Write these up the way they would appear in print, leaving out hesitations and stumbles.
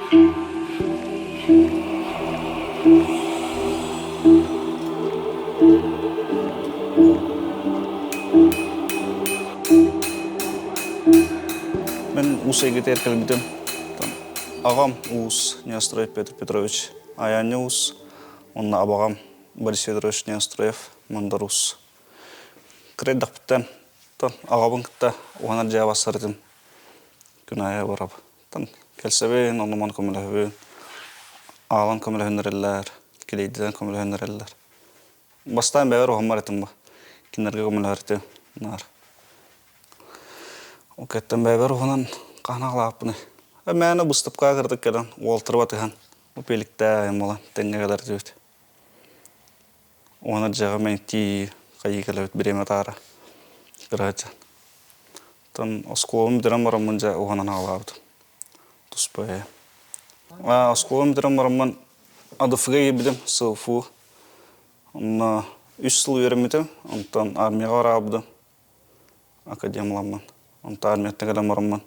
Мен усайгы теркелбидем. Ағам Ус Неостроев Петр Петрович, аяне Ус, онна абағам Борис Федорович Неостроев, мындар Ус. Креддақ біттен, ағабын кітті оғанар жа басар едім, күн ая барабы. Келсебен, оныман көміліғібен, ағалан көміліғінерелер, келейдіден көміліғінерелер. Бастайын бәвер оған бар етім ба, кенерге көміліғір етім. Океттен бәвер оғанан қанағылағып бұны. Мәні бұстыпқа кірдік кәден, олтыр батыған. Өпелікті айым болан, тәңге қадар дөйді. Оны жағы мен ті қайы кәлі өт біреме тары. Кірғаджан. Осқолым дірім барамын жа оғанан ағылағыдым. Тұспай. Осқолым дірім барамын адыфыға ебідім, сылфу. Оны 3 сыл верімедім, онтан армияға арабыдым. Академиламын. Онтан армияттың кәден барамын.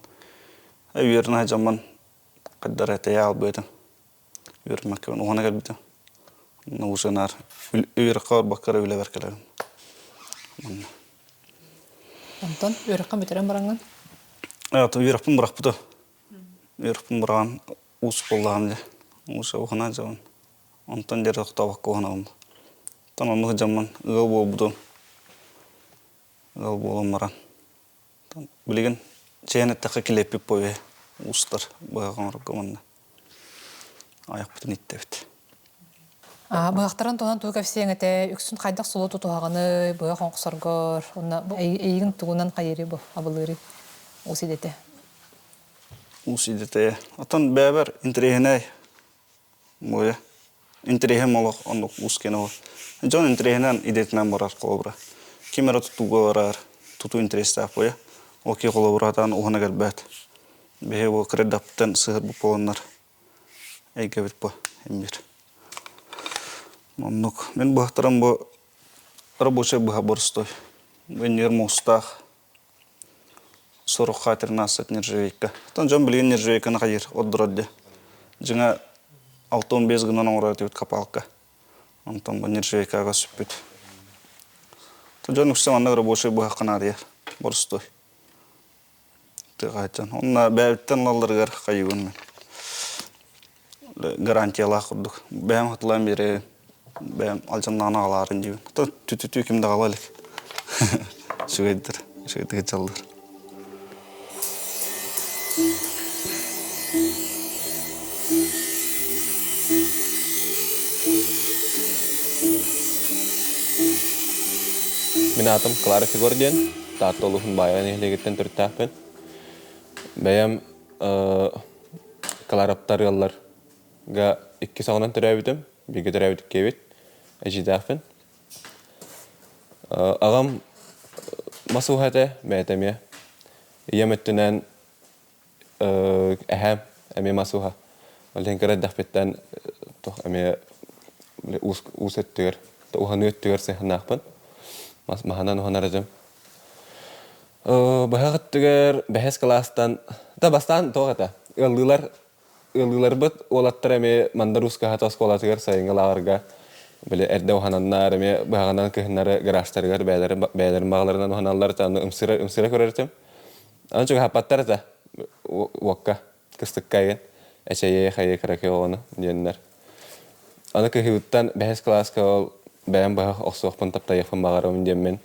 Үйерін айжаман қаддар әтәйе алып өйдім. Үйерін мәккебін оғана кәлбейдім. Ұшынар үйеріққа баққары үйлі бәркелігім. Антон, үйеріққа бөтерен бараңын? Үйеріқпін бұрақ бұды. Үйеріқпін бұраған ұс болдаған де. Ұшы оғана жауын. Антон дері құтабаққа оғана бұмды. Тан оны жаман ұғыл бол бұдым. Ұғыл болым баран. Білеген Чейнеттақы келепіп бойы ұстар бұғаған ұрыққымында. Аяқ бүтін итті біт. Бұғақтаран тоғынан туы кәпсең әті үксін қайдақ сұлы тұтуғағаны бұғақ оңқысарғар, әйігін тұғынан қайыры бұл абылыры ұсидеті. Ұсидеті. Атын бәбір интерегінәй бұйы. Интереген молық ондық ұскені ол. Жон интерегінен идетінен барар қолыбыра. Кемері тұтуға барар, тұту интерестәк бұйы. Оки қолы бұратан оғына кәлбәт. Бәйе бұл креддаптен сығыр бұл болынлар. Әйге біт бұл, әмбер. Мен бұқтарым бұл рабочий бұға бұрыстой. Мен ерім ұстақ. Сұрық қатырын асат нержавейкі. Жон білген нержавейкіні қайыр, отдырады. Жыңа 6-15 күннен оңырады өт қапалыққа. Онтан бұл нержавейкіға сүппет. Жон үксем андық рабочий бұға қанады ер, бұрыстой. Онна бәбіттен лалдырғар қайығын мен. Гарантиялақ құрдық. Бәйім құтылайын бері, бәйім алжаннағына қаларын дейін. Түті кімді қалайлық. Шүгейдір, шүгейдігі жалдыр. Мен атым Клара Фигорден, тартты олығын байған ехлегеттен түрттәппен. Бәйім Клараптар ялларға 2 сағынан түрәбідім, 1 түрәбідік кебет, әжидәппен. Ағам масуғаты бәйтәме. Еметтінен әхәм әме масуға. Олен кәрі дәқпеттен ұс өттігір, ұған өттігір сәхіннақпын. Маханан ұған арыдым. Бұғағыттығыр бәхес кластан, бастан тоғыта. Үлгілер бұд, олаттыр әме мандар ұсқағат осқолатығыр сайынғы лағырға. Әрді ұғананнар, әме бұғағанан көхінлері ғыраштарығыр, бәйлерін бағыларынан ұғаналар, үмсіра көрердім. Аны жүгі хапаттар әті, уаққа, кістік кайген, әчәйе, қайе, қараке оғаны, дейінлер. Аны көхіуттан бәхес класқа ол бәйін бұғақ оқсуақпын таптайықпын бағарымын деймін.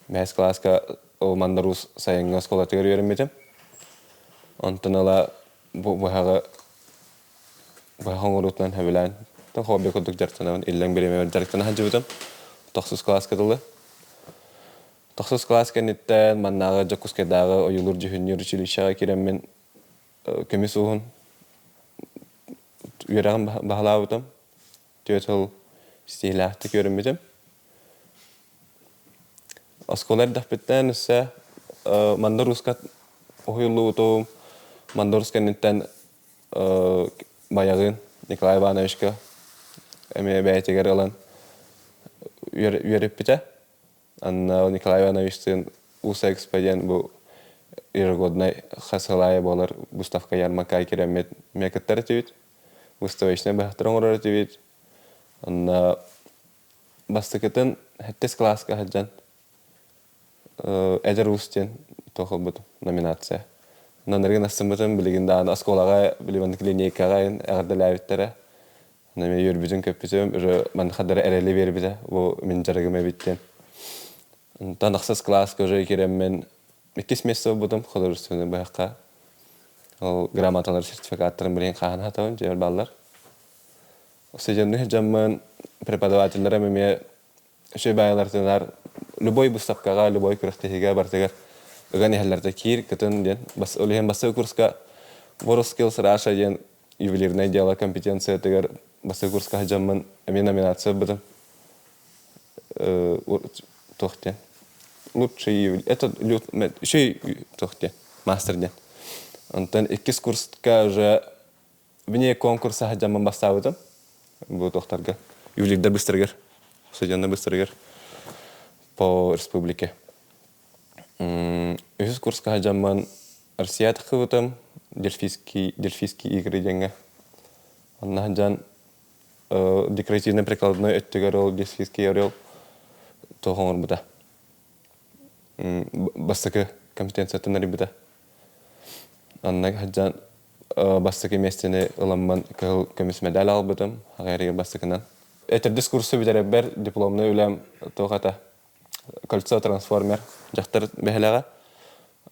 Бәхес класқа мандарус сайынға сколатығыр үйерімбетім. Онтын ала бұғағы ұңырутынан әбілән. Хобби күдік жартынауын, илләң береме жарықтана жібітім. 9 класс кәділі. 9 класс кәнеттен маннағы жаққұскайдағы ойылыр жүхінер училищаға кереммен көмес ұғын үйерағын бағалауытым. Төт ол стейләқті көрімбетім. Осколар дақпеттен үсі мандарускат ойылы ұтуым. Мандарусканеттен баяғын Николай Ивановичка әме бәйтегер алан үйеріп біті. Анна Николай Ивановичтің ұса экспедиен бұл ежегодной хасалая болар выставка ярмарка керемет мекаттар тивит. Выставочный бахтрон урар тивит. Анна бастыкытын хеттес класска хаджан. Эдер устен тохол бут номинация. Нанырген астымбытын билигинда асколага биливандык линейкага эгерделәбиттәре. Нәме йөрбүзен көппүсем уже мен хадара эреле бербиде. Бу мен жарыгыма биттен. Танаксыз класска уже кереммен 2 месяц будым художественный бахка. Ол грамоталар сертификаттарын билен кагана табын жер баллар. Сеженне жамман преподавательләре менә шөбайлар любой выставкага, любой күрәктәгә бартыгар. Гәне хәлләрдә кир көтен ден. Бас олеген басты курска Ворскилс Раша ден ювелирное дело компетенция тегәр басты курска жамман мен номинация будым. Тохте. Лучший ювелир. Это еще тохте. Мастер ден. Антон 2 курска уже вне конкурса жамман бастабыдым. Бу тохтарга ювелирдә быстыргыр. Сеженне быстыргыр. По республике. Үз курска жамман Арсият хывытым, дельфийский игры деньги. Анна жан декоративно-прикладной өттігер ол дельфийский орел тоғыңыр бұда. Бастықы компетенция тынары бұда. Анна жан бастықы местені ұламман көміс медаль албыдым, ағайрығы бастықынан. Әтірдіс курсы бідері бір дипломны өлем тоғата. Кольцо трансформер жақтар бәхіліға.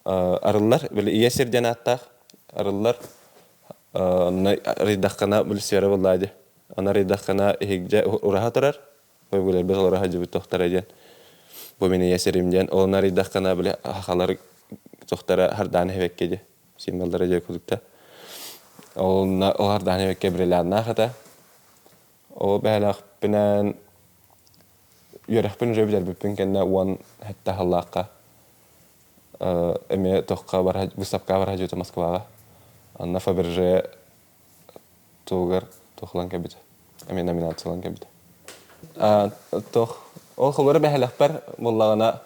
Арылар, білі иесерден аттақ, арылар рейдаққана білі сері болады. Ана рейдаққана егде ұраға тұрар, бөй білер біз ұраға жібі тоқтар әден. Бұл мені иесеримден, олына рейдаққана білі ақалар тоқтары харданы хевеккеде, символдары жай күдікті. Олына харданы хевекке бірелі адына қата. Ол бәхіліқ бінен Йөрәхпен жөбдәр бипен кенә уан хәтта халлакка. Эме тохка бар выставка бар җыта Москвага. Анна Фаберже тугар тохлан кебит. Эме номинациялан кебит. Тох ол хәлләр бәһәләхпәр буллагына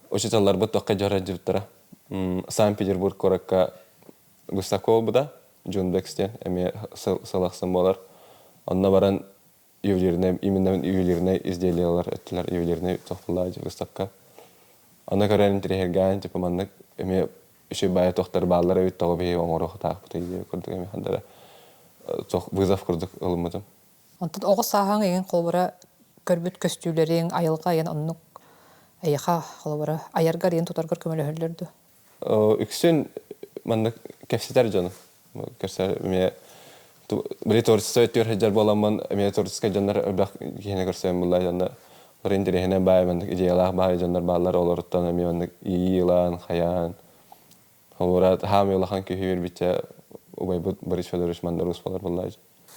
учителлар бу тохка җара җыттыра. Санкт-Петербург коракка выставка буда, Джунбекстен эме салахсан болар. Анна баран именно ювелирные изделиялар өттілер, ювелирные тоқтылады выставка. Ана көрәнін тірегерген, типа маннық, әме үші бая тоқтар баллар өт тоғы бейі оңырығы тағы бұты идея көрдік, әме қандары вызов көрдік ұлымыдым. Онтын оғы сағаң еген қолбыра көрбіт көстүйлерін, айылға еген оннық әйіға қолбыра аярғар еген тұтарғыр көмелі өрлерді. Үксін маннық кәпсетер жоны. Көрсер, әме Били творчество өттер хәҗәр боламын, мен творчество җаннар бак киһенә күрсәм булай җаннар. Бирендә һәнә баймен идеялар бай җаннар баллар олардан мен иилан, хаян. Хаврат хамилахан киһер битә убай Борис Федорович Мандарус балар булай.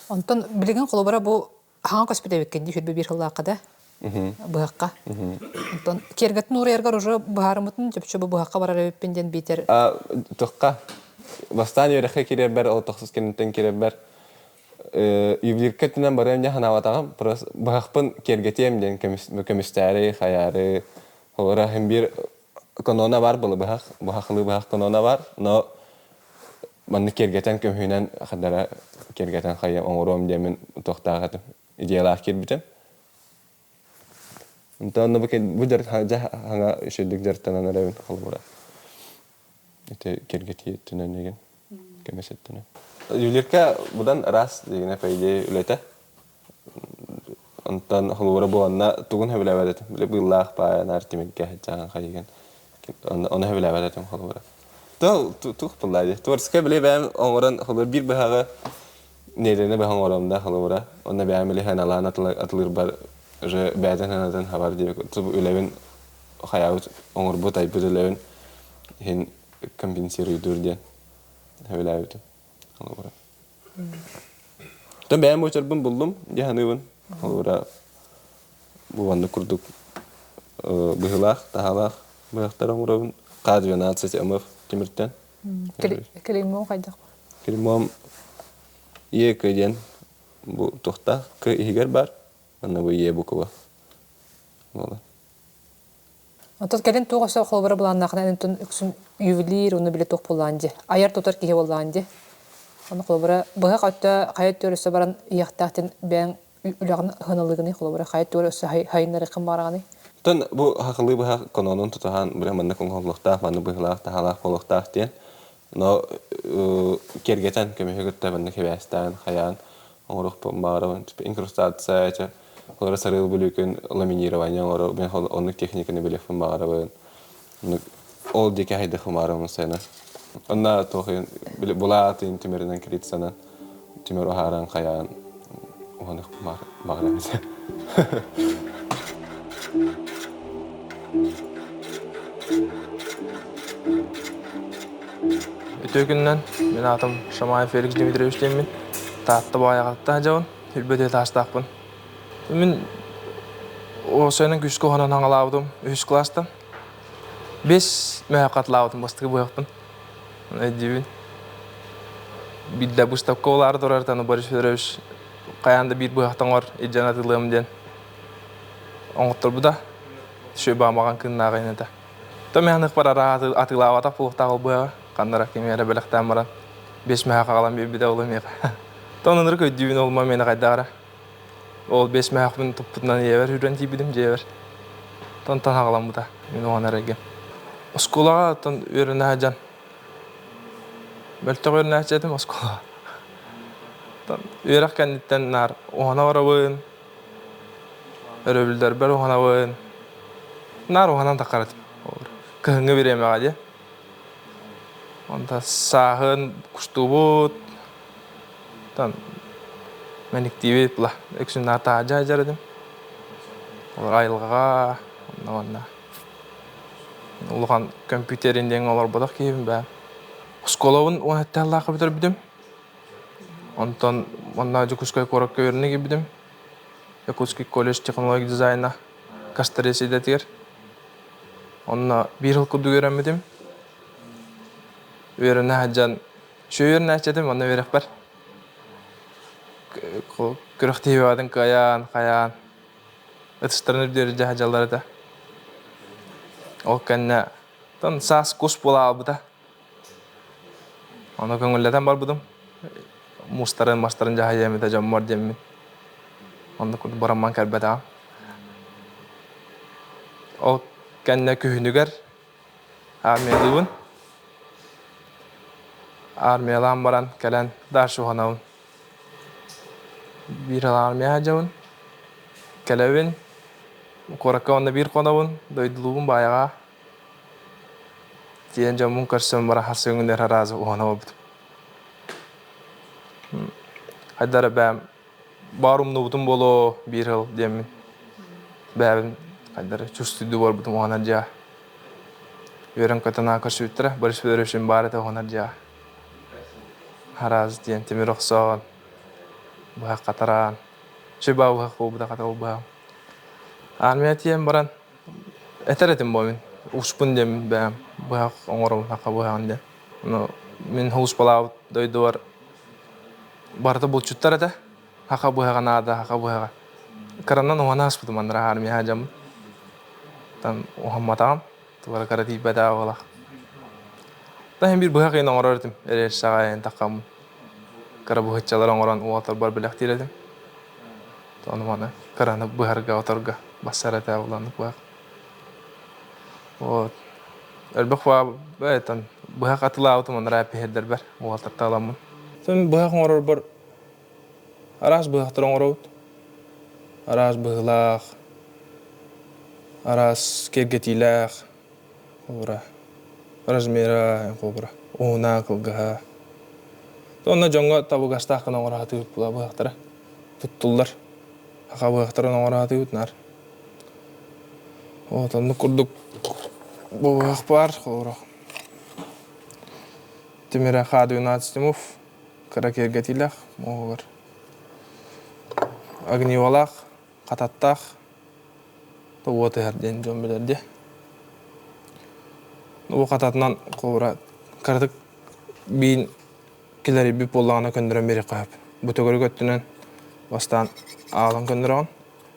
Онтон билеген колобара бу хаң коспиде бекенди хөрбе бир хыллакада. Быакка. Онтон кергәт нур яргар уже баарымытын җөпчө бу быакка барар бепенден битер. Тохка. Бастан йөрәхә кирә бер ол тохсыз кеннән кирә бер. Ювелиркетинен барам я ханаватагам, просто бахпын кергетем ден көмүстәре, хаяры. Олар һәм бир канона бар булы бах, бахлы бах канона бар. Но манны кергетен көмүнән хадара кергетен хая оңром демен тохтагат идеялар кирбитем. Онтан бу дер хага шедик дертанан рәвен халбура. Это кергети төнен деген көмөсеттен. Юлирка будан раз дегене файде үлете. Онтан холора буанна тугун хәбеләбәдәт. Биле буллах па нартимеккә җан хайган. Аны хәбеләбәдәт холора. Тух буллайды. Торска биле бәм оңран холор бир бәһәгә нәрене бәһәң орамда холора. Аны бәм биле ханалан атылыр бар. Же бәдән анадан хабар дип. Ту үлевен хаяут оңр бу тай бүлевен хин компенсируйдур дигән хәбеләбәдәт. Тем бәм өчәрбен булдым, яһаныбын. Олора буанны курдук быһылах, тахалах, быһтарым урын кад 12 мф тимиртен. Келемом кайдак. Келемом екеден бу тохта к игер бар. Аны бу е буква. Voilà. Онтон келин тугаса холбара буланнакна энтон үксүн ювелир уну биле тох буланды. Аяр тутар кие буланды. Аны холбара бага катта кайыт төрөсө баран яктактын бен үлагын хыналыгыны холбара кайыт төрөсө хайнары кымбараганы. Тон бу хакылы бу кононун тутахан бир манна конголлукта, манна быглак тахалак болуктак тен. Но кергетен көмөгөттө манна кебестен хаян оңрук бара инкрустация, холора сарыл бүлүкүн ламинирование, олар мен онук техниканы билеп бара. Ол дике хайда хумарым сена. Онна тохин булат интимерден критсана. Тимер харан хаян онук бара. Өтөгүннен мен атым Шамаев Феликс Дмитриевич демин. Татты баягатта жабын, үлбөдө таштакпын. Мен осынын күшкө ханан аңалабдым 3 класстан. 5 мөкатлабдым бастыгы бояппын. Эдибин. Бидде буштап колар дорартаны Борис Федорович каянда бир бояктан бар эжанатылым ден. Оңоттур буда. Шөй бамаган кыннагайнада. Томянык барара атылавата пулуктагыл боя. Каннара кемере белектен баран 5 мәһә калган биде улым ек. Тоныныр көйдүбүн олма мени кайдагара. Ол 5 мәһәбин туппунан евер үрен тибидим жевер. Тон калган буда. Мен оңана реге. Школага тон өрүнө жан. Бөлтө өрүнө чедим школага. Тон өрөк кандиттен нар оңана барабын. Өрөбүлдөр бер оңанабын. Нар оңанан такарат. Кыһыңы беремега же. Онда сахын куштубут. Тан мениктибет бла. Экшин ата жажардым. Олар айылга, онда. Улган компьютеринден олар бодак кийим ба. Школабын оңатталлакы битер бидим. Онтон монда жукускай коракка өрүнө кибидим. Якутский колледж технология дизайна кастреси детер. Онна бир жыл куду көрөмүдүм. Өрүнө хаджан шөйөрүнө ачадым, онна берек бар. Көрөктөбөдүн каян. Өтүстөрүнү дер жахажаларда. Ол канна тон сас кус бола албыта. Аны көңүлдөн бар будум. Мастарын жахаямыда жаммар демми. Онда куд бараман карбата. Ол канна көһүнүгөр армиялыбын. Армиялан баран келен даршуханабын. Bir armия жабын. Келебин. Коракка онда бир конабын. Дойдулубун баяга. Тиен жамун көрсөм бара харсөңүнөр аразы оңанабын. Хайдара бәм барым нубутум боло бир жыл демин. Бәбин хайдара чувствуйду бар бутум оңанар жа. Өрөн көтөна көрсөттүрө Борис Федоровичтин бары да оңанар жа. Хараз диен темир оксон. Баа катаран. Чөбө баа кобуда катал баа. Армия тиен баран. Этеретим бомин. Успун дем баа баа оңорум хака баанде. Но мен хус балав дойдуар. Барда булчуттар да. Хака баа нада хака баа. Каранан оңанас бутум андра армия жам. Тан Мухаммадам туара карати бада вала. Тахим бир баа кайын оңорортум. Эреш сагайын такам. Карабу хачалар оңоран уатар бар билектиредим. Тону мана карана баарга оторга басарата уланып баа. Вот. Элбек ва байтан баа катыла аутум андра пехдер бар. Уатар таламын. Тон баа оңорор бар. Арас баа оңорот. Арас баалах. Арас кергетилах. Ора. Размера кобра. Она кылга. Тонна жонго табу гастакын оңоратып була бактара. Туттуллар. Ака бактарын оңоратып нар. Вот аны курдук. Бу бар кобра. Темира Х-12 каракергетилах могор. Огневалах, кататтах. То вот эрден жомбелерде. Бу кататынан кобра кардык бин келери бип боллагана көндөрөн бери кап. Бу төгөрү көттүнөн бастан алан көндөрөн.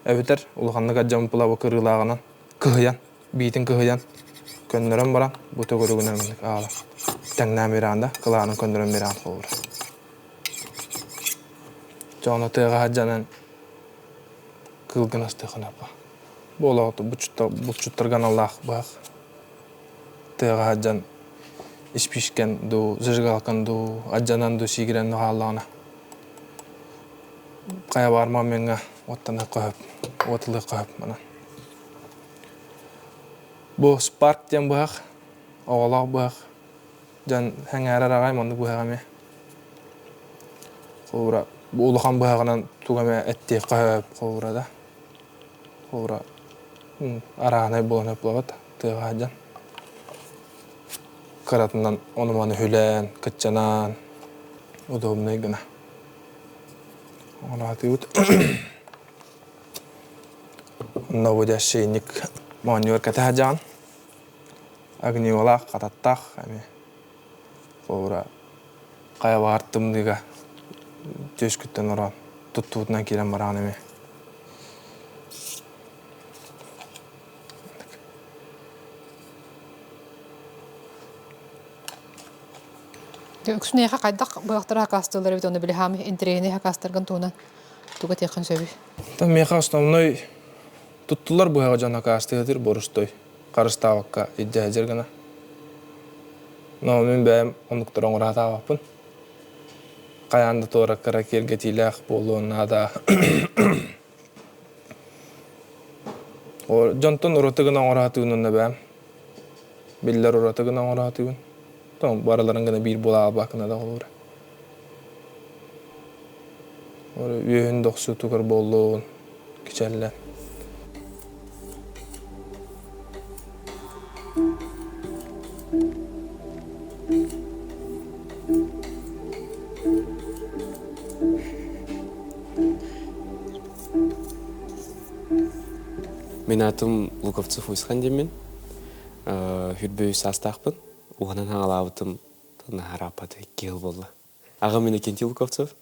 Эбитер улганны гаджам булабы кырылагынан кыян. Biitin kıhıyan. Köndürüm baran. Bu tögörü güneminlik ağla. Tengnen miranda. Kılağının köndürüm miran kovura. Çoğuna tığga haccanan kılgın astıqın apa. Bu olağıtı bu çutturgan Allah bak. Tığga haccan iş pişken du, zırgalkan du, haccanan du sigiren du Allah'ına. Kaya barma menga ottana koyup, otılı koyup bana. Bu Spark diyen bak, oğlak bak. Jan hengere ragay mandık bu hagame. Kovura, bu ulukan bu haganan tugame etti koyup kovura da. Kovura, arağına bulan hep lavat, tığga haccan. Karatından onu manı hülen, kıtçanan, udobnay gına. Ona atıyut. Onda bu da şeynik manyor kata haccan. Agni olak katattak, kovura. Kaya varttım diga. Töskütten oran, tuttuğundan kiren baran eme. Öksün eha kaydak bıraktır hakastırları bit onu bile ham intereni hakastırgan tuğunan. Tuğga tekın söbü. Tam meha основной tuttular bu hagajan hakastigadır borustoy. Karıstavakka iddia ejergana. No men bäm onuktor oňra tabapyn. Kayandy tora kara kelgetilek boluna da. O jonton orotygyna oňra tygynyna bäm. Biller orotygyna oňra tygyn. Tom baralaryň gana bir bola bakyna da olur. Ora ýöň doksu tugar bollun kiçelle. Мен атым Луковцев Уйсхан деймін. Хүрбөй састақпын. Оғанан аңалабытым нахарапаты 2 жыл болды. Ағам мен Кенти Луковцев,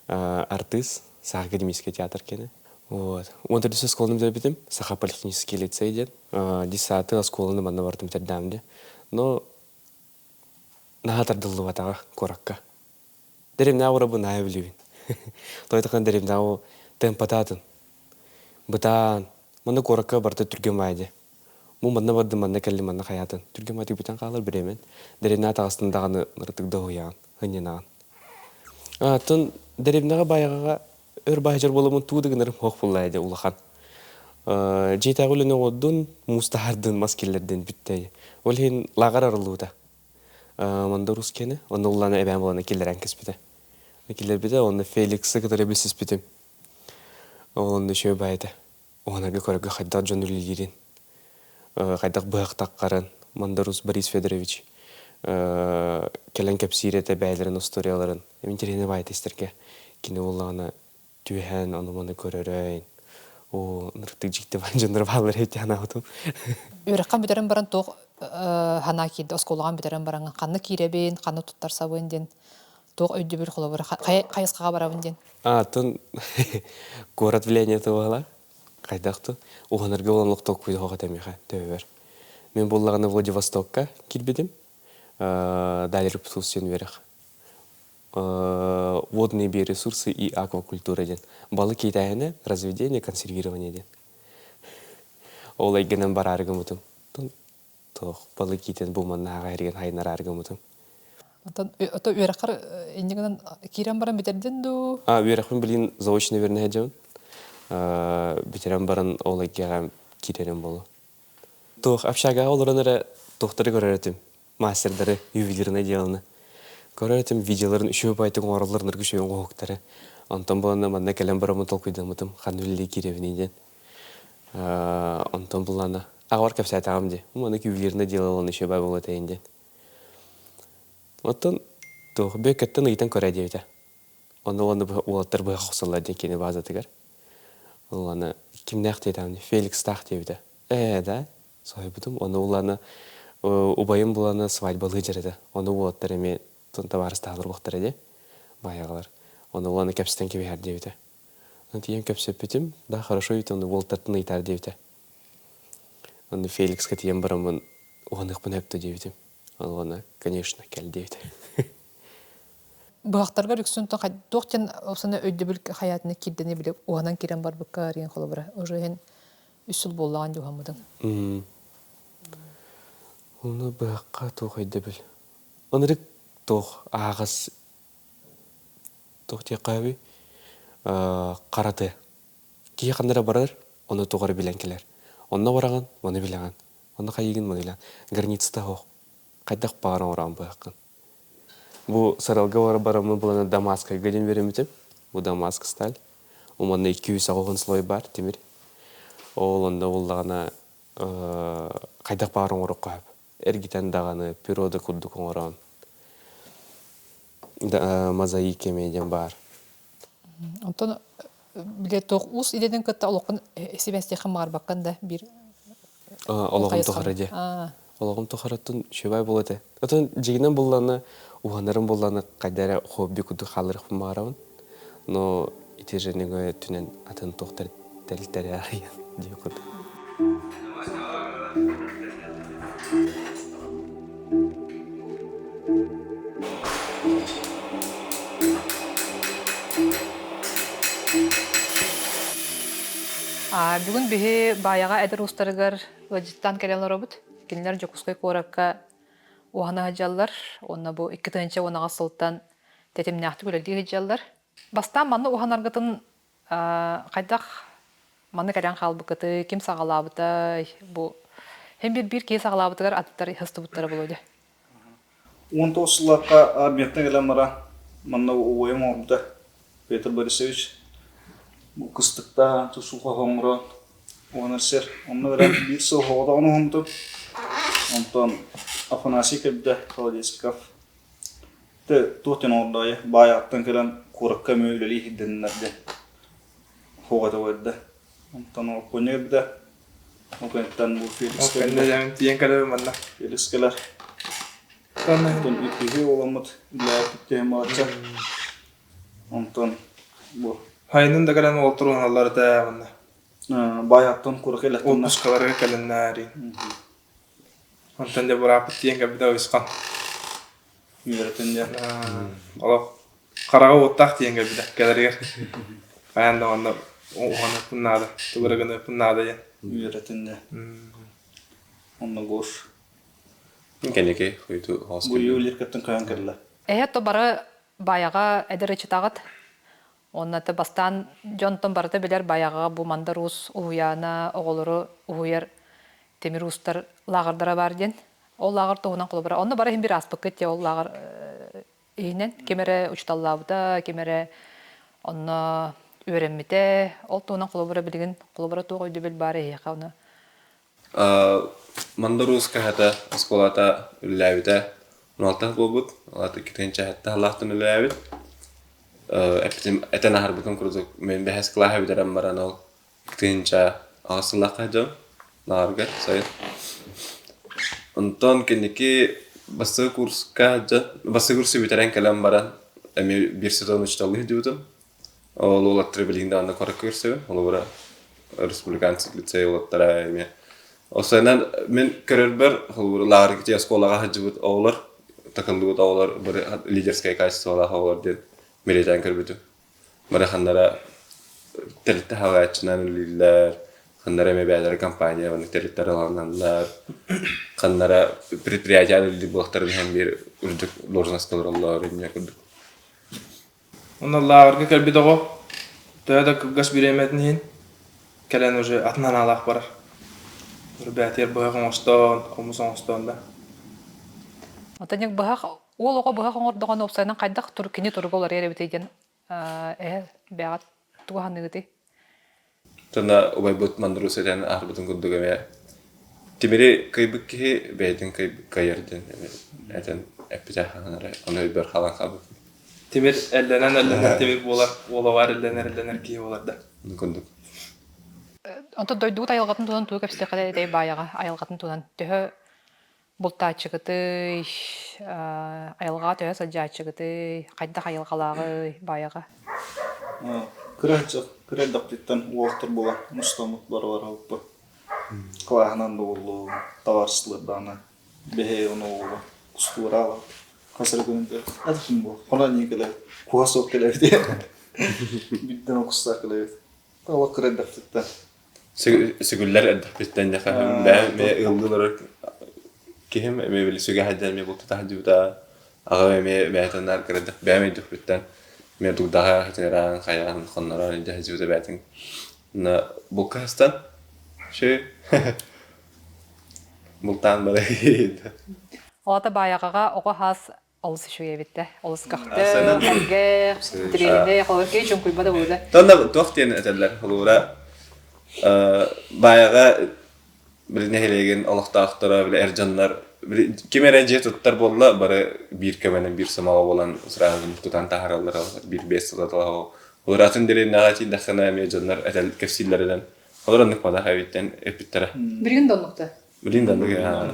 артист, Сах академический театр кені. Вот. Онда дүсі сколным дәбетім, Саха политехнический лицей ден. 10 сколыны манна бардым тәддәмді. Но нахатардылы батаға коракка. Дәрем науыра бұл найы білуін. Тойтыққан дәрем нау темпататын. Бұтан, манна коракка барды түрген байды. Му манна барды манна кәлі манна қаятын. Түрген байды бұтан қалар біремен. Дәрем нау тағыстындағаны нұртықты ойян, ғыненаған. Тын дәрем науға байғаға өр байжар боламын туыдығынырым хоқ бұллайды улахан. Жейтағы өліне одын мұстахардың маскелерден бүттәйі. Ол хен лағар арылуыда. Манда рус кені, оны ұлланы әбән боланы келдер әнкес біті. Келдер біті, оны Феликсы кітары білсіз бітім. Оны шөй байды. Оғанарға көрігі қайдақ жон үлілерін. Қайдақ бұғақтақ қарын. Манда рус Борис Федорович. Келен кәпсиреті бәйлерін, историяларын. Мен терені байды естерге. Кені ұлланы түйен, оны мұны көрерін. О, нұрықтық жекті бан жондар балыр өте анауытым. Үрекқан бітерін баран тоқ хана кейді, осколған бітерін баран қанны кейребен, қанны тұттар сабын ден. Тоқ өйді бір қолы бұры, қайысқаға барабын ден. Тын город влияние тұғала. Қайдақты. Оғанырға оланлық тоқ көйді қоға тәмеға төбер. Мен болағаны Владивостокқа келбедім. Дәлі репутуцион вереқ. Водные биоресурсы и аквакультура ден. Балы кейтайыны разведение, консервирование ден. Олай генен бар аргымытым. Тоқ балы кейтен бұлманна аға ерген хайнар аргымытым. Ото үйраққар ендігінен кейрен баран бітерден ду? Үйрақпен білген заочный верні әдеуін. Бітерен баран олай кейған кейренен болу. Тоқ апшаға оларыныры тоқтары көрәретім. Мастердары ювелиріне деланы. Көрәретім видеоларын үшеу байтың ораларын үргішеуін қоқтары. Антон боланы манна кәлем барамын толкүйдамытым. Қанвелі керевінейден. Антон боланы ағар кәпсәт ағамде. Маны ювелиріне делаланы үшеу бай болы тәйінден. Оттан бөк кәттін ұйтан көрә дейді. Оны олаттар бұға қоқсалар ден кені базатығар. Оланы кімді ақ дейді әмде? Феликс тақ дейді. Да, сой бұдым. Оны оланы ұбайым боланы свадьбалы жереді. Оны олаттар әме тұнта барыстағылар қоқтар әде. Баяғылар. Оны оланы кәпсістен кебе әр дейді. Оны тием кәпсіп бітім, да, хорошо үйті оны олаттардың ұйтар дейді. Оны Феликсқа тиен барамын, оғанықпын әпті дейбітім. Ол оны, конечно, кәл дейбіті. Быақтарга рүксүн то тоқтен осына өйдөбүл хаятыны кирдени билеп уанан кирен бар быкка арыен холобра. Уже хен үсүл боллаган жухамыдың. Оны бұққа тоқ өйді біл. Онырық тоқ ағыз тоқ тек қайбы қараты. Кей қандыра барар, оны тоғары білен келер. Онына бараған, оны білеген. Оны қайығын мұны білен. Граница оқ. Қайдақ бағаран ораған бұққан. Бұл саралға барамын бұланы Дамаска гөден беремітім. Бұл Дамаск сталь. Оманна 200 ағылғын слой бар, темір. Ол онда олағана қайдақ бағаран орық қойып. Әргетен дағаны природа күрді қоңыран. Мозаик емеден бар. Онтон биле тоқ ус идеден кытта олоқын себестеқін мағар баққан да бір Олағым тоқары де. Олағым тоқараттың шөбай болады. Отын жегінен болғаны, уғанырын болғаны қайдары хобби күді қалырық мағарауын. Но ите женеге түнен атын тоқтар дәліктері арыян дей құды. Бүгін бігі баяға әдір ұстарығар өджіттан кәрен оробыт. Кенілер жокускай коракка оғана ғаджалар. Онна бұл 2-тінші онаға сылттан тәтемнәқті көлелді ғаджалар. Бастан манны оғанарғытын қайдақ манны кәрен қалбықыты, кем сағалабыты, бұл hem bir kez sağlabatıgar atıtları hıstı butları buluyordu. 19 yıllıkta armiyetten gelen bana manna uyum oldu. Peter Borisevich bu kıstıkta tusulha hongra ona ser onunla veren bir sığ havada onu homdu. Ondan Afanasi kebde Kaladiskaf de tuğtin oradayı bayaktan gelen kurakka müyleli hiddenlerdi. Havada vardı. Ondan o konuya de o kentten bu Felix Okende tiyen kadar manna. Felix gelir. Tanna. Ondan iptiği olamad. İlla iptiği maça. Ondan bu. Hayının da kalan oturun Allah'ı da manna. Bayaktan kurak O elettinler. puskaları kalanları. Ondan da bırakıp tiyen kadar uyskan. Yöretinde. Allah karağa otak tiyen kadar kadar. Ben de onda oğanı punnadı. Tuğragını punnadı ya. Yöretinde. Ondan goş. Keneke huydu hoş Bu yöler katın kayan kerler. To bara bayağa edere çıtağıt. Ondan da bastan jonton barda biler bayağa bu mandarus uyana oğuluru uyar temir ustar lağırdara barden. O lağır toğunan kulu bara. Onda bara hem bir aspakıt ya o lağır ihnen. Kemere uçtallabıda, kemere onna öğrenmede. O toğunan kulu bara bilgin. Kulu bara toğuydu bil bari heyka ona. Mandarus kahata eskolata üllävitä nuolta bobut alata kitенче hatta halahtan üllävit epitim etena harbutun kurdu men behas klaha bidaram baranol kitенче asıllah kahjam narga say onton keniki bası kurs kahja bası kursu bitaran kalam baran emi bir sezon uçtallı diyorum o lola traveling'da anda korak kursu ola Respublikansk lisey olattara emi O senen men körber hıllar gittiği skolaga hacıbıt oğlar takıldığı oğlar bir liderskay kayısı ola oğlar den militen körbütü. Mara hanlara telette havaçınan liller hanlara mebeler kampanya ve telette alanlar hanlara предприятия li buhtarın hem bir urjuk должностьlar ne kadar. Onda lağırga kalbi dağı. Daha da kıgaş bir emetnihin. Kalen уже atnan alaq barar. Ребятер быгын остон, комусон остон да. Отаняк быгак, ол ого быгак оңордогон опсайнан кайдак туркини турголар эребитейден бягат туганыгыты. Tanda ubay but mandarus eden arbutun kunduga me. Timiri kaybıkki beyden kayarden eden epita hanara onu bir halan kabı. Timir ellenen timir bolar, ola var ellener ki olar da. Kunduk. Онто дойдуут айылгатын тунан туу кепсте кадай дей баяга айылгатын тунан төһө бултаачыгыты айылга төһө саджаачыгыты кайда айылгалагы баяга Kırıcı, kırıcıktan uğultur bulan mustamut var alpı. Kalahanan dolu, tavarsızlardan, behe onu oğlu, kustura var. Kasır gününde, hadi şimdi bu, ona niye kele, kuha sok kele diye. Bitten o kustar kele. Tava kredaftıktan. Sugullar edbitten de hem ben me yıldılar kim me bile suga hadder me bu tahduda aga me betanlar kredaf ben me dükbitten me du daha hateran kayan khonlara jahzuda betin na bu kastan şey bultan bare Олата баяғаға оға хас олыс үшуге бітті. Олыс қақты, Асана. әлге, тірейіне, қолырге жөн күлбада болды. Tonda tohtien eteller hulura bayağı bir nehelegen Allah'ta bile ercanlar kimere jet tuttar bolla bare bir kemenen bir samala olan sırağın tutan taharallar bir beş salatala o uratın dili nagati dakhana me jannar etel kefsillerden olur nikmada hayitten epittara Bir gün donlukta. bilindan da ya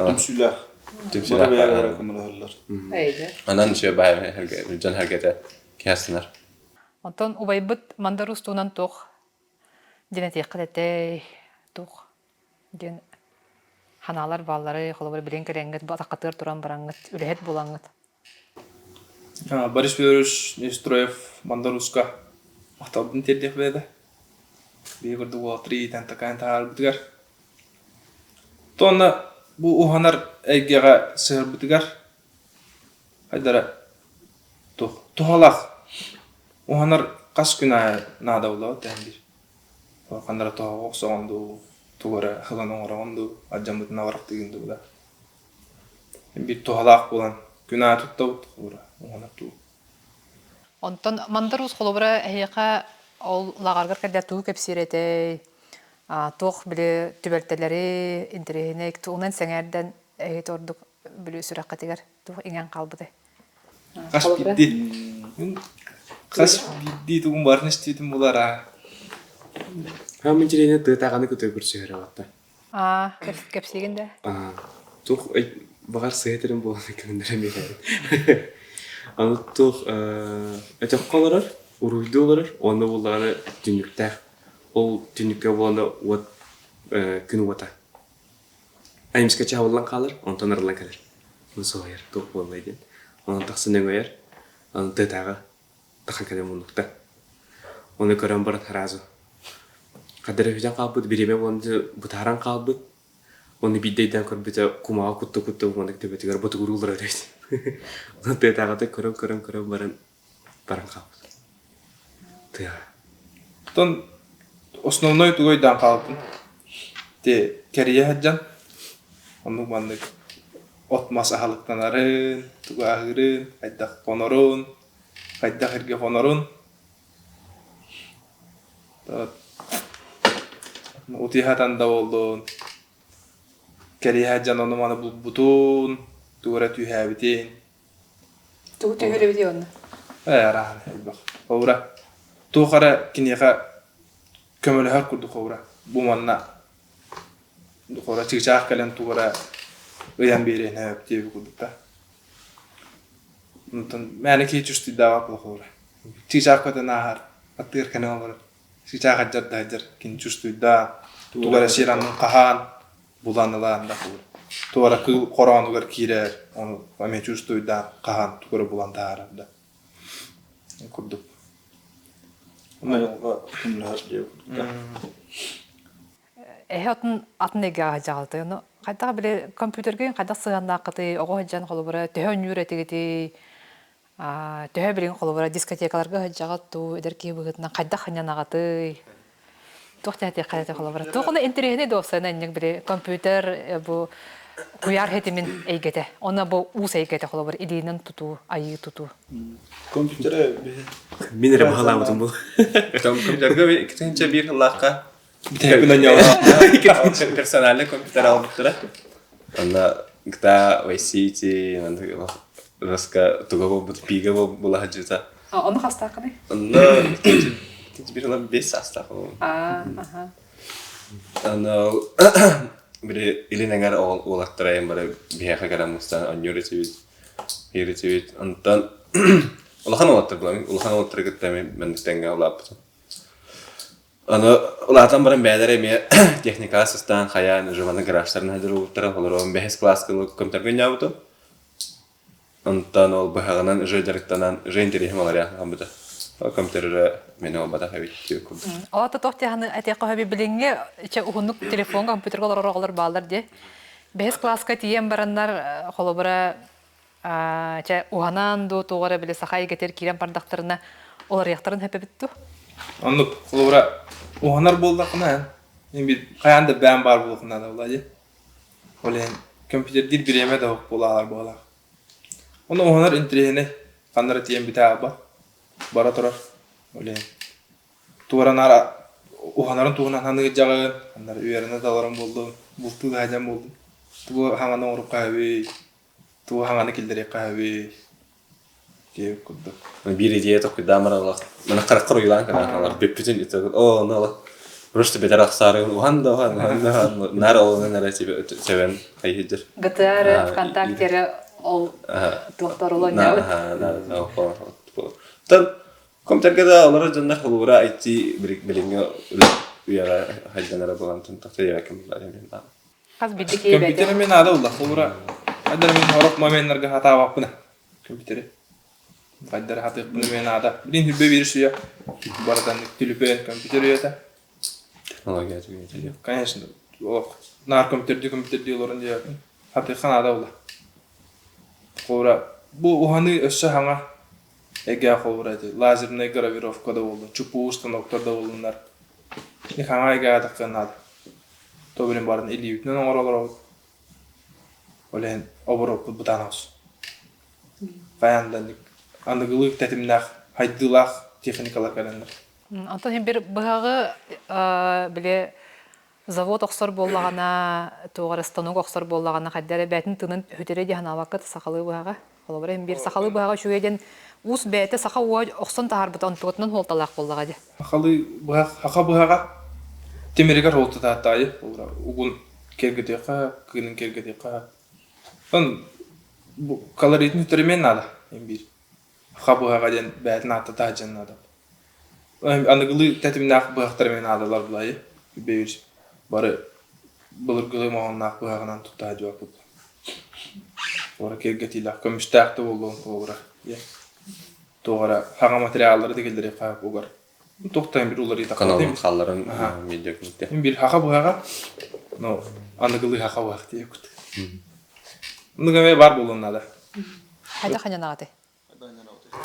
Tümsülah. Tümsülah. Bana beğer olarak kumulaırlar. Eydi. anan şey bayağı herge can hergete kessinler Ondan ubaybıt mandarus tunan toq. Dine teqilete toq. Den hanalar balları qolabır bilen kerenget bataqatır turan barangıt, ülehet bulangıt. Борис Федорович Нестроев, Мандаруска. Мақтабын тердеп беді. Бейгірді ол 3 тәнтікайын тағар бітігер. Тонна бұл ұғанар әйгеға сығыр бітігер. Қайдара тұғалақ. Ұғанар қас күн нада олауы тәңдер. Қандара тұға оқсағанды, тұғара ғылан оңырағанды, аджан бұтына барақ дегенді бұда. Bir тұғалақ болан күн тұтта бұд. Ondan mandarus qolabra ehqa ol lagargar kada tu kepsirete toq bile tüberteleri interehnek tuğunan sengerden torduk bile süraqatigar tuq ingen qalbıdı. Қаш бидди. Қаш бидди тугун барын істейтін болар а. Хамын жирене тытаганы көтө көрсө херабатта. Kepsiginde. Тух багар сыйтерин болот экендер эмес. Аны тух этеп калырар, уруйдулар, оны булганы түнүктөр. Ол түнүккө болону вот күн вата. Аймска чабылган калыр, онтон ырылган келер. Мусояр тух болбойду. Оны таксынын көйөр. Аны тытага тахан келем мундукта. Оны көрөм бар таразы. Кадырыжан калбыт биреме болду бутаран калбыт. Оны биддейден көрбүтө кумага кутtu мундук төбөтүгөр ботугурулар өрөйт. Оны тытагаты көрөм баран калбыт. Тыга. Тон основной тугойдан калдым. Те керие хаджан. Onu bandık ot masahalıktanарын, tuğahırın, kaydak konorun, kaydak herge konorun. Utihatan da oldun. Keriye hajan onu mana butun, tuğra tühabitin. Tu tühürü biliyor onu. Rahan bak. Ora tuğra kiniyaka kömülü her kurdu ora. Bu manna. Ora çıkacak kalen tuğra uyan biri ne yaptı bu kudukta. Nonton mene ki justi dava kula ora. Çıkacak kata nahar. Atir kana ora. Çıkacak hajar da hajar kin justi da tuğra siran kahan bulanılan da ora. Tuğra kı Kur'an ugar kirer. Onu ame justi da kahan tuğra bulan da arabda. Kuduk. Ama yolga kumlar diye. Atın ega жалды. Оны қайда біле компьютерге қайда сығанда қыты, оғы хаджан қолыбыра, төхөн үйретігіті, төхө білген қолыбыра дискотекаларға хаджаға ту, эдерке бұғытынан қайда қанyan ағаты. Тоқты әте қайда қолыбыра. Тоқыны интерегіне де осына әннің біле компьютер бұл құяр хетімен әйгеті. Оны бұл ұс әйгеті қолыбыра, идейінің тұту, айы тұту. Kompütere Минере багалабытым бул. Компьютерге ikkinchi bir laqqa Bilen personalne kompüter aldıkları. Onda gita Vice raska tuga bu piga bu lahajta. Оны қаста қыны? Onda ikinci bir lan 5 hasta o. Onda bir ilinengar olattırayım bare bir hakikaten mustan anjuritivit ondan Ulhan olattır bulan ulhan olattır gitmemi ben istenga olaptım. Onu ulatan barın bədərə mi texnika asistan xayan jovanı garajlarına hadır ultra olaram behes klaskılı kompüter günyavutu. Ondan ol bahaganan jederiktanan jendirihim olar ya hamıda. O kompüterə meni obada havittiyo kurdu. Ата тохтяны атяка хаби билинге иче ухунук телефон компьютерге олар балдар де. Бес класска тием бараннар холобра иче уханан до тогора биле сахай гетер кирен бардактарына олар яктарын хепебитту. Онлук кулура уханар болдакына. Мен бир каянда бәм бар булганда да була же. Олен компьютер дил биреме да болалар була. Оны уханар интернет кандара тием битаба. Бара турар. Олен туаранара уханарын тугунан ханыгы жагын, андар үйеріне даларым болды, бұлту да хажам болды. Тугу хаңаны оңырып қағабей, тугу хаңаны келдерек қағабей. Кеп күрді. Bir идея тоқ дамаралақ. Мана қараққыр ойлан каналар беппетен итегін. О, нала. Просто бетер ақсарын уханда нар олны нара себен қайхидер. ГТР, ВКонтактері ол тоқтарулан Тан компьютерге да олар жандар холура IT билинге уяра хайданара болан тан тахтая кем биларем. Қаз бидді кейбәді. Компьютері мен ада олда, қолыра. Айдар мен хорок моменлерге хата бақпына. Компьютері. Айдар хата бақпына мен ада. Білін хүббе беріші я. Барадан телефон компьютері ета. Технология түгейтелі. Конечно. Нар компьютерді оларын де хата қан ада олда. Қолыра. Бұл уханы өсі хаңа. Эге холбурайты лазерный гравировка да болду, чупу станоктарда болдундар. Ник хаңа эге атаккан нады. То билим барын илибитнен оңоролор. Олен обороп бутанас. Каяндан андыгылык тетимнах, хайдылах техникалар календар. Антон хем бир быгагы биле завод оксор боллагана, тугары станок оксор боллагана хаддары бәтин тынын хөтөрө дияна вакыт сахалы быгага. Холобра хем бир сахалы быгага шуеден ус бәте саха уа оксон тахарбыт онтугутнан холталак боллага де. Халы быгак, хака быгага темирегер холты таатайы. Угун кергедека, кынын кергедека. Он калоритни төремен нада. Хем бир хака быгага ден бәтин атта таажан нада. Андыгылы тетимнах быгактар мен адалар булайы. Бейж бары былыргылы мооннах быгагынан туттаажы вакыт. Ора кергетилах көмүштакты болду ора. Тоғара хаңа материаллары дегелдері қағып оғар. Тоқтайын бір олар етақ. Каналын қалларын медиа күнікте. Мен бір хақа бұғаға, анығылы хақа бұғақ дейі күтті. Мұнығаме бар болуына да. Хайда қанyan ағаты?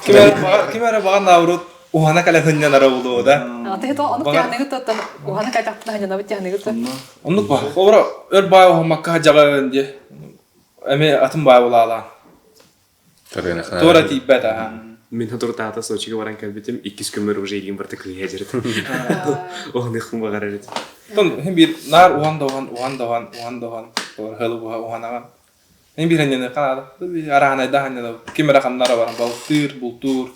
Кемәрі баған ауырып, оғана кәлі хүннен ара болды ода. Аты хето анық тяғынығы тұттан, оғаны кайтақтың ханyan абы тяғынығы тұттан. Онық ба, оғыра өр бай оғамаққа жаға өнде. Әме атын бай ола алан. Тора тиіп бәді. Мен хатур таата Сочиге баран кәлбетім, 2 көмір уже елген барты күлге жерді. Оғын иқым бағар әреді. Тон hem bir nar uhan, helu uhan. Hem bir hanyane kanada. Bir arahana da hanyane. Kimera kanlara varan bultur.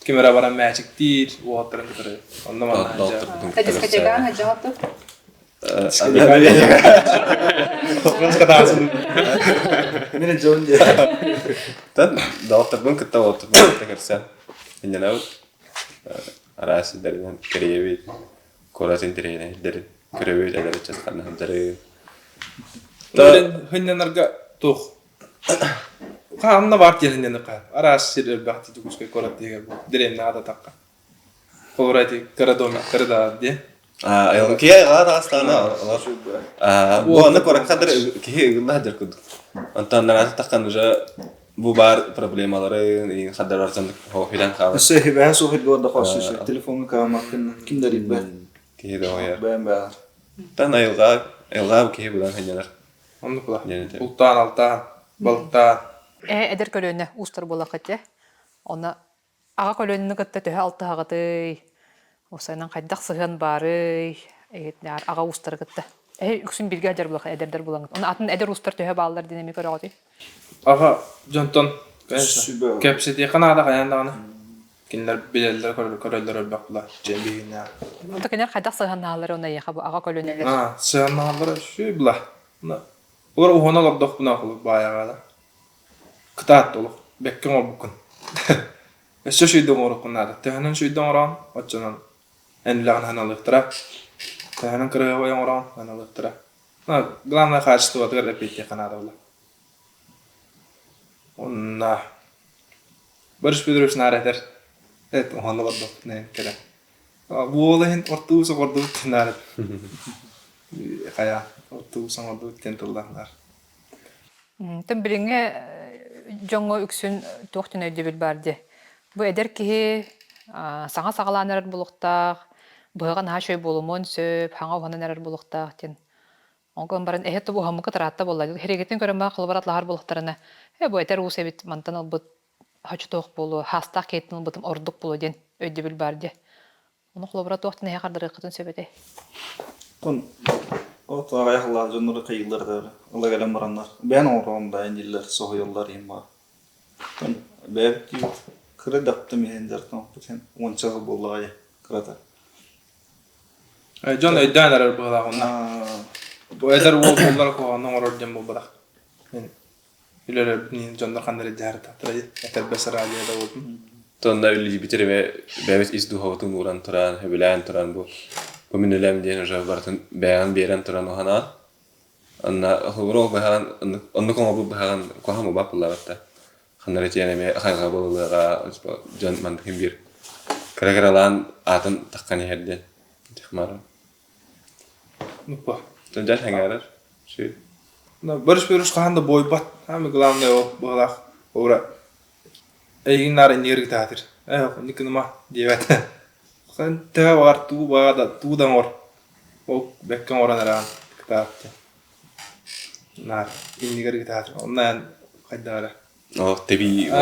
Kimera varan mäçiktir, o hatırın kıtırı. Onda mana hanja. Дискотека хажа атты. Franska dansın. Mene John ya. Tan dağıtırdım kıtta oturdım tekersen. İnanıyor. Arası derinden keriyevi. Korazin derine deri. Kerevi eder çatkanı deri. Taren hanyanarga tuh. Kanna var yerinde ka. Arası sirr bahti tukuska korat diye. Derin nada takka. Kolorati karada diye. Ayol kiye gada aslana. Bu ana korak kadar kiye nadir kudu. Antan nara takkan uja bu bar problemaları kadar artan ho hidan kava. Sehi bahas o hidgo da khassis telefon ka makin kim dari ben. Kiye de hoya. Ben ben. Tan ayol kiye bulan hanyalar. Onu kula. Ultan altan, balıktan. Эдер көлөнө устар болакат же. Оны ага көлөнүнү кытта төһө алты хагаты. Осайнан кайдак сыгын бары. Эгетнер ага устар кытта. Үксүн бирге ажар болак эдердер болаңыт. Оны атын эдер устар төһө баалар динамика рагаты. Ага Jonton. Кепсети канада каяндаганы. Киндер билелер көрөлдөр өлбөк була. Жембигине. Онда кенер кайдак сыгын наалар оны яха бу ага көлөнөлөр. Сыгынналар şu була. Ora uhonalar dok buna kılıp bayağı kıtaat dolu. Bekkin ol bukun. Eşe şeyden oru kunada. Tehanan şeyden oran. Açanan En lagan hanalıktıra. Tahanan kırığı koyan oran hanalıktıra. Главное качество отгар репетия канада була. Онна. Барыш Петрович наратер. Онна бадо не кера. Буолehen ортуус ордут нарат. Кая ортуус ордут тентуллар. Тем билинге жоңго үксүн тохтун өйдөбүл барды. Бу эдер кихи саңа сагаланар булуктак, быган хашой болумун сөп, хаңа хананар булуктак тен. Онгон барын эхет бу хамыкы таратта болду. Херегетин көрөмбө кылбаратлар булуктарына. Бу этер усебит мантан албыт хачток болу, хастак кетин бутум ордук болу ден өйдөбүл барды. Onu kulubra tohtun ehe kardırı kıtın söbede. O da ayaklar canları kıyılar da Allah gelen baranlar. Ben oranda endiler soğuyorlar yemma. Belki kırı daptı mihenler tam biten onçağı bollaya kırata. John ödden arar bu da ona. Bu eder bollar ko ona ordan bu bırak. İleri ni John'da kanları jarta. Eter besara da oldu. Tonda öyle bitirme bebet izdu havtun uran turan hebilen turan bu minelem diye jabartın beyan beren turan ohana anna horo bahan anna ko bu bahan ko hamu bapulla batta khanare tiyane me khayga bollara jan man himbir kara-karalan atan takkani hedden tixmaram Nukba. tonjan hangarar şu Barış Petrovich kahanda boybat. Hem главное o bırak. Ora. Eginler enerji tahtır. Niknuma diyevet. Sen te var tu bağda tu da mor. O bekkan oran aran tahtı. Nar enerji tahtır. Ondan kaydara. oh tebi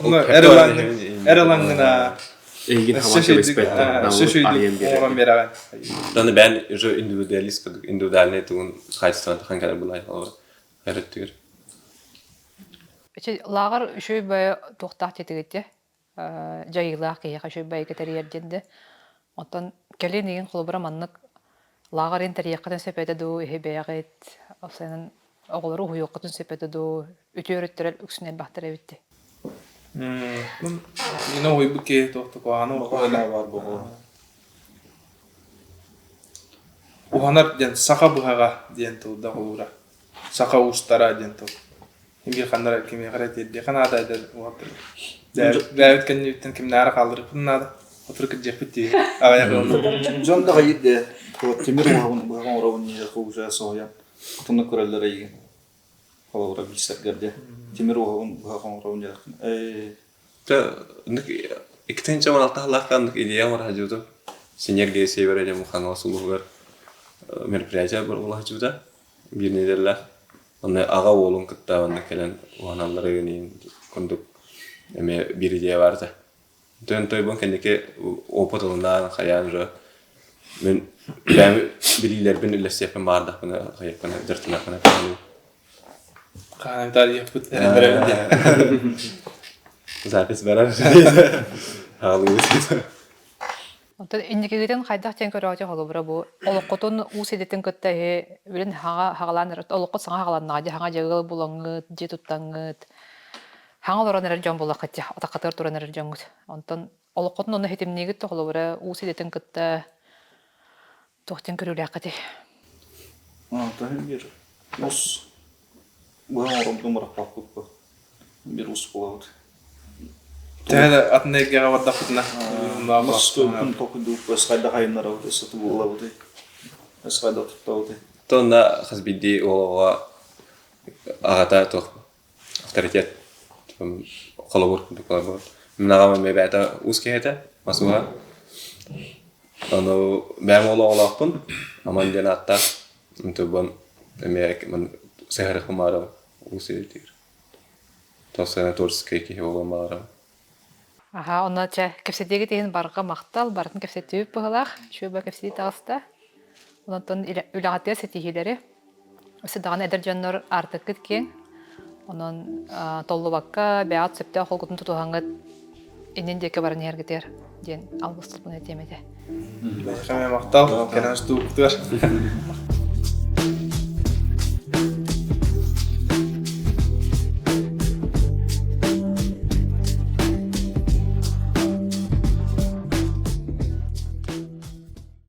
Ona eralangına. Egin hamakka bespekten. Şöyle oran beraber. dan ben jo individualist individualne tun khaystan hankar bulay olur hayret diyor Lağır şöyle böyle tohtak tetiketi. Jayılar ki şöyle böyle keteri yerinde. Ondan kelinin kulubra manlık lağır interiyaktan sepete do hebeyet. Senin oğulları huyokatın sepete do ütüörüttürel üksüne bahtara bitti. Yine oy bu ki tohtak o anı o Hala var bu. Uhanar diyen saka buhaga diyen to da kulubra. Saka ustara diyen to. Himgi kanlara kimi garet eddi. Kana da eder uhatır. Davet kan yitten kim nara kaldırıp bunlar oturup gidecek bitti. Ağayak oldu. Can da gayet de temir oğun oğun yer koğuşa soğuyan. Kutunlu kurallara iyi. Kalabra bilsek gerçi. Temir oğun oğun yer. ta ikten zaman altahlar kan ideya var hajuda sinergi severe muhanga sulugar merpriyaja berulah juda bir nederler onu ağa olun kıtta onu kelen oğlanlara yöneyin konduk eme bir ideya vardı döntoy bon kendike opotalından kayan jo ben bililer ben illa sefen vardı bana kayak bana dertine bana kalı Kanım tarihi yapıp Zapis verer. Ağlıyor. Ondan indikegeden kaydak ten köröge holubra bu. Oloqotun usedeten kötte he bilen hagalanır. Oloqot sana hagalannadı. Hanga jagıl bulangıt, je tuttangıt. Hanga loranır jon bulaqatja. Ataqatır turanır jongut. Ondan oloqotun onu hetimnegit holubra usedeten kötte tohten körülaqati. Tahim bir us. Bu oğun dumara pakuk bu. Bir us bulavut. Tehde atne gega wadda fitna. Mas kun tokudu eskada hayımlar avut esatu bulavut. Eskada tutavut. Tonda hasbidi ola agata to авторитет. Kolabor. Menagama mebata uskeheta masuha. Ano ben ola pun aman janata untuk bon emek man sehari kemarin usidir. Tosana torske ki hava mara. Aha, ona ça kefsetegi tegen barga maqtal, barın kefsetüp bıhalaq, şöyle kefseti tağısta. Ondan ülağatya setihileri. Sıdağın eder canlar artık gitken. Onun tollu bakka, beat septe holgutun tutuhangat inin deke barın yer gider. Diyen algıstılpın etemedi. Kame maktal, kenan stu